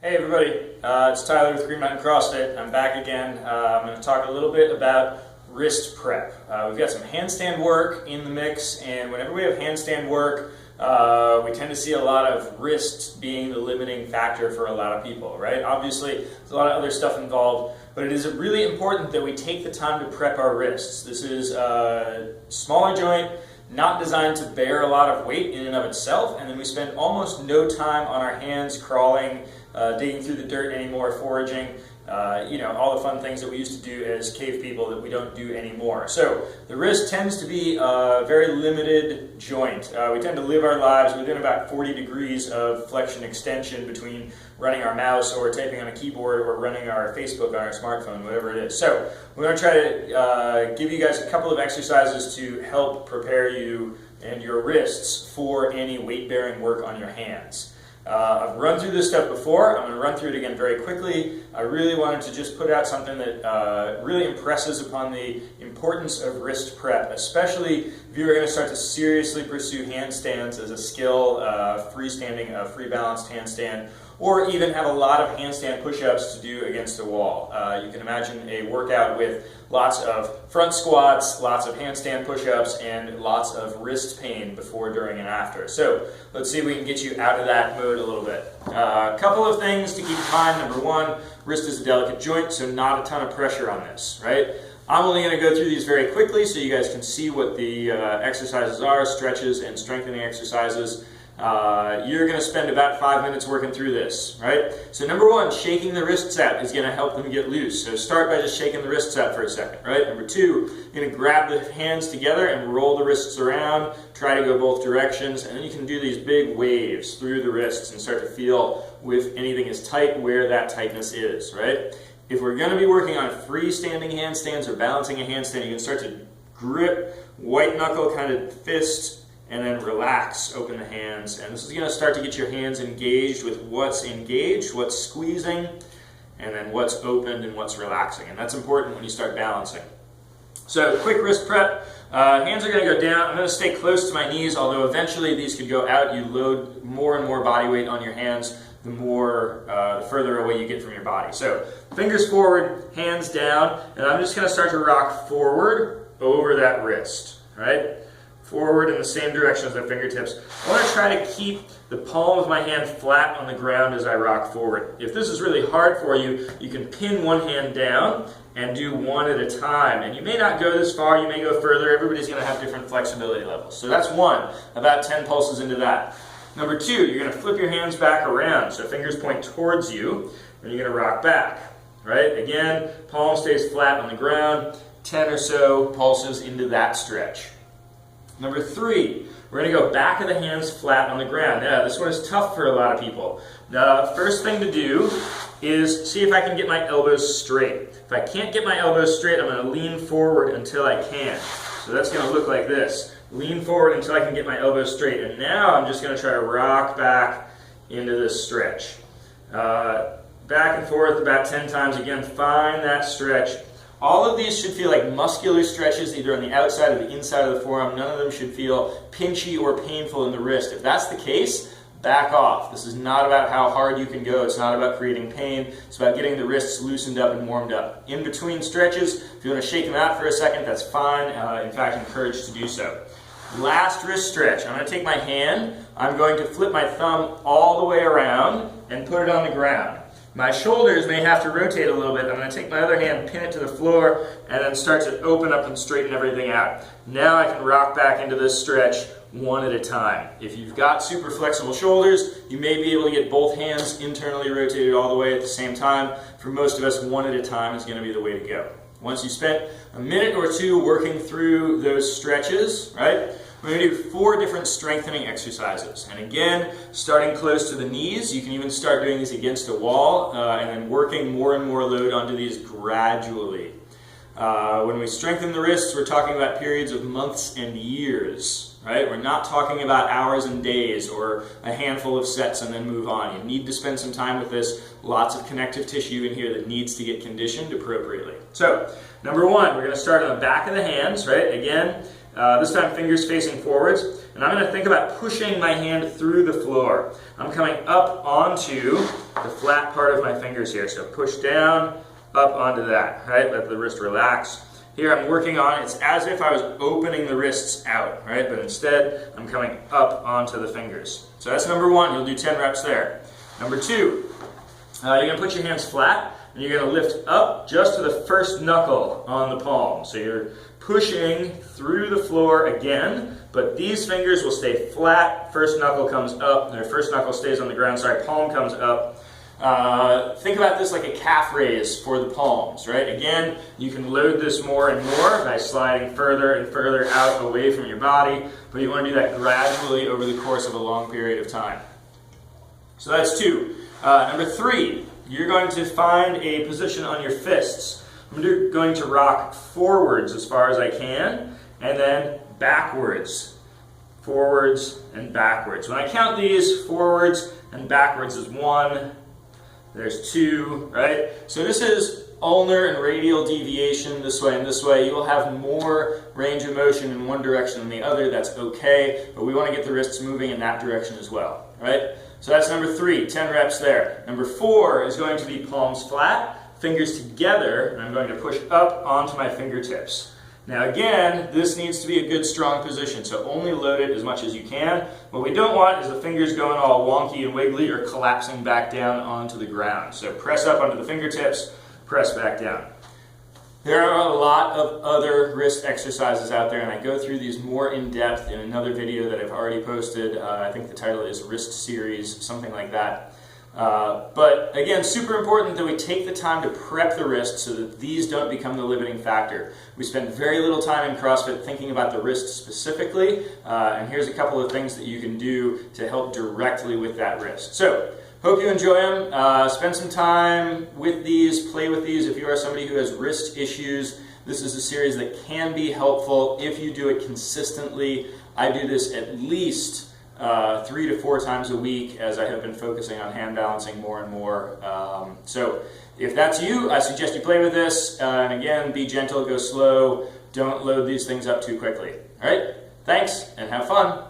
Hey everybody, it's Tyler with Green Mountain CrossFit. I'm back again. I'm going to talk a little bit about wrist prep. We've got some handstand work in the mix, and whenever we have handstand work, we tend to see a lot of wrist being the limiting factor for a lot of people, right? Obviously, there's a lot of other stuff involved, but it is really important that we take the time to prep our wrists. This is a smaller joint, not designed to bear a lot of weight in and of itself, and then we spend almost no time on our hands crawling, digging through the dirt anymore, foraging, all the fun things that we used to do as cave people that we don't do anymore. So the wrist tends to be a very limited joint. We tend to live our lives within about 40 degrees of flexion extension between running our mouse or typing on a keyboard or running our Facebook on our smartphone, whatever it is. So we're going to try to give you guys a couple of exercises to help prepare you and your wrists for any weight-bearing work on your hands. I've run through this stuff before. I'm going to run through it again very quickly. I really wanted to just put out something that really impresses upon the importance of wrist prep, especially if you're going to start to seriously pursue handstands as a skill, freestanding, free balanced handstand, or even have a lot of handstand push-ups to do against a wall. You can imagine a workout with lots of front squats, lots of handstand push-ups, and lots of wrist pain before, during, and after. So let's see if we can get you out of that mode a little bit. A couple of things to keep in mind. Number one, wrist is a delicate joint, so not a ton of pressure on this, right? I'm only going to go through these very quickly so you guys can see what the exercises are, stretches and strengthening exercises. You're going to spend about 5 minutes working through this, right? So number one, shaking the wrists out is going to help them get loose. So start by just shaking the wrists out for a second, right? Number two, you're going to grab the hands together and roll the wrists around. Try to go both directions, and then you can do these big waves through the wrists and start to feel if anything is tight, where that tightness is, right? If we're going to be working on freestanding handstands or balancing a handstand, you can start to grip, white knuckle kind of fist, and then relax, open the hands. And this is going to start to get your hands engaged with what's engaged, what's squeezing, and then what's opened and what's relaxing. And that's important when you start balancing. So quick wrist prep. Hands are going to go down. I'm going to stay close to my knees, although eventually these could go out. You load more and more body weight on your hands the further away you get from your body. So fingers forward, hands down, and I'm just going to start to rock forward over that wrist, right? Forward in the same direction as the fingertips. I want to try to keep the palm of my hand flat on the ground as I rock forward. If this is really hard for you, you can pin one hand down and do one at a time. And you may not go this far, you may go further. Everybody's going to have different flexibility levels. So that's one, about 10 pulses into that. Number two, you're going to flip your hands back around. So fingers point towards you, and you're going to rock back, right? Again, palm stays flat on the ground, 10 or so pulses into that stretch. Number three, we're going to go back of the hands flat on the ground. Now, this one is tough for a lot of people. The first thing to do is see if I can get my elbows straight. If I can't get my elbows straight, I'm going to lean forward until I can. So that's going to look like this. Lean forward until I can get my elbows straight. And now I'm just going to try to rock back into this stretch. Back and forth about 10 times. Again, find that stretch. All of these should feel like muscular stretches, either on the outside or the inside of the forearm. None of them should feel pinchy or painful in the wrist. If that's the case, back off. This is not about how hard you can go. It's not about creating pain. It's about getting the wrists loosened up and warmed up. In between stretches, if you want to shake them out for a second, that's fine. In fact, encouraged to do so. Last wrist stretch. I'm going to take my hand. I'm going to flip my thumb all the way around and put it on the ground. My shoulders may have to rotate a little bit. I'm going to take my other hand, pin it to the floor, and then start to open up and straighten everything out. Now I can rock back into this stretch one at a time. If you've got super flexible shoulders, you may be able to get both hands internally rotated all the way at the same time. For most of us, one at a time is going to be the way to go. Once you spent a minute or two working through those stretches, right? We're going to do 4 different strengthening exercises. And again, starting close to the knees, you can even start doing these against a wall and then working more and more load onto these gradually. When we strengthen the wrists, we're talking about periods of months and years, right? We're not talking about hours and days or a handful of sets and then move on. You need to spend some time with this. Lots of connective tissue in here that needs to get conditioned appropriately. So, number one, we're going to start on the back of the hands, right? Again, this time fingers facing forwards, and I'm going to think about pushing my hand through the floor. I'm coming up onto the flat part of my fingers here. So push down, up onto that, right? Let the wrist relax. Here I'm working on, it's as if I was opening the wrists out, right? But instead, I'm coming up onto the fingers. So that's number one, you'll do 10 reps there. Number two, you're gonna put your hands flat, and you're gonna lift up just to the first knuckle on the palm. So you're pushing through the floor again, but these fingers will stay flat. First knuckle comes up, their first knuckle stays on the ground, palm comes up. Think about this like a calf raise for the palms, right? Again, you can load this more and more by sliding further and further out away from your body, but you want to do that gradually over the course of a long period of time. So that's two. Number three, you're going to find a position on your fists. I'm going to rock forwards as far as I can, and then backwards. Forwards and backwards. When I count these, forwards and backwards is 1, there's 2, right? So this is ulnar and radial deviation this way and this way. You will have more range of motion in one direction than the other. That's okay, but we want to get the wrists moving in that direction as well, right? So that's number 3, 10 reps there. Number 4 is going to be palms flat, fingers together, and I'm going to push up onto my fingertips. Now again, this needs to be a good strong position, so only load it as much as you can. What we don't want is the fingers going all wonky and wiggly or collapsing back down onto the ground. So press up onto the fingertips, press back down. There are a lot of other wrist exercises out there, and I go through these more in depth in another video that I've already posted. I think the title is Wrist Series, something like that. But again, super important that we take the time to prep the wrist so that these don't become the limiting factor. We spend very little time in CrossFit thinking about the wrist specifically, and here's a couple of things that you can do to help directly with that wrist. So, hope you enjoy them. Spend some time with these, play with these. If you are somebody who has wrist issues, this is a series that can be helpful if you do it consistently. I do this at least 3 to 4 times a week as I have been focusing on hand balancing more and more. So if that's you, I suggest you play with this. And again, be gentle, go slow. Don't load these things up too quickly. All right? Thanks, and have fun.